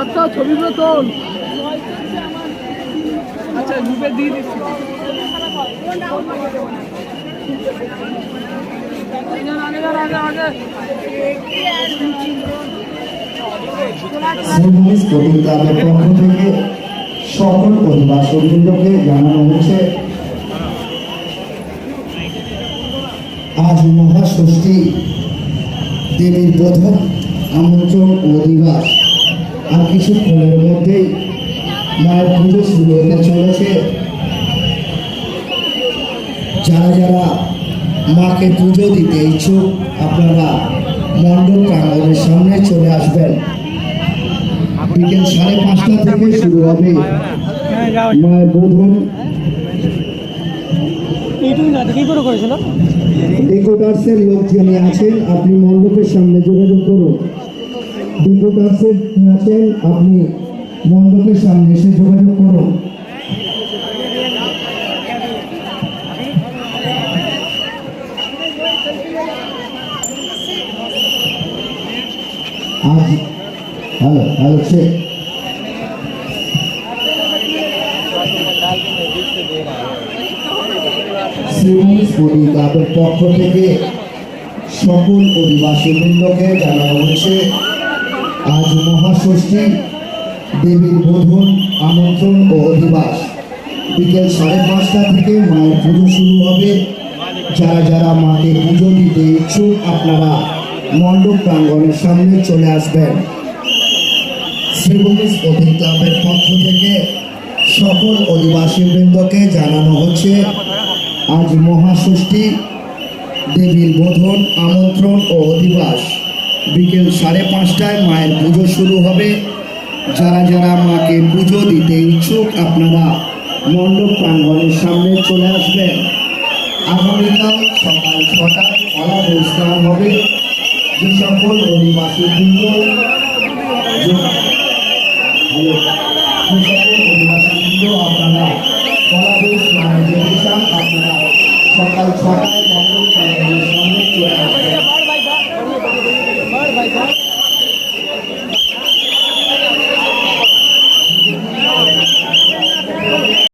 আচ্ছা ছবিগুলো তোল। আচ্ছা গ্রুপে দিয়ে দিচ্ছি। স্পোর্টিং ক্লাবের পক্ষ থেকে সকল অধিবাসীবৃন্দকে জানানো হচ্ছে আজ মহাষষ্ঠী দেবীর বোধন আমন্ত্রণ ও দিবস। আর কিছুক্ষণের মধ্যেই মায়ের পুজো শুরু হতে চলেছে। যারা যারা মাকে পুজো দিতে ইচ্ছুক আপনারা মণ্ডপ প্রাঙ্গণের সামনে চলে আসবেন। বিকেল 5:30 থেকে শুরু হবে মায়ের বোধন। ডেকোটার্সের লোক যিনি আছেন আপনি মণ্ডপের সামনে যোগাযোগ করুন। ডেকোটার্সের আছেন আপনি মণ্ডপের সামনে এসে যোগাযোগ করুন। আজ হ্যালো হ্যালো সে স্পোর্টিং ক্লাবের পক্ষ থেকে সকল অধিবাসীবৃন্দকে জানানো হচ্ছে আজ মহাষষ্ঠী দেবীর বোধন আমন্ত্রণ ও অধিবাস। বিকেল 5:30 থেকে মায়ের পুজো শুরু হবে। যারা যারা মাকে পুজো দিতে ইচ্ছুক আপনারা মণ্ডপ প্রাঙ্গণের সামনে চলে আসবেন। শ্রীভূমি স্পোর্টিং ক্লাবের পক্ষ থেকে সকল অধিবাসীবৃন্দকে জানানো হচ্ছে আজ মহাষষ্ঠী দেবীর বোধন আমন্ত্রণ ও অধিবাস। বিকেল 5:30টায় মায়ের পুজো শুরু হবে। যারা যারা মাকে পুজো দিতে ইচ্ছুক আপনারা মণ্ডপ প্রাঙ্গণের সামনে চলে আসবেন। আগামীকাল সকাল 6টায় কলা অনুষ্ঠান হবে। যে সকল অধিবাসীবৃন্দ আপনারা কলা অনুষ্ঠানে যেতে চান আপনারা সকাল 6টায় মণ্ডপ প্রাঙ্গণের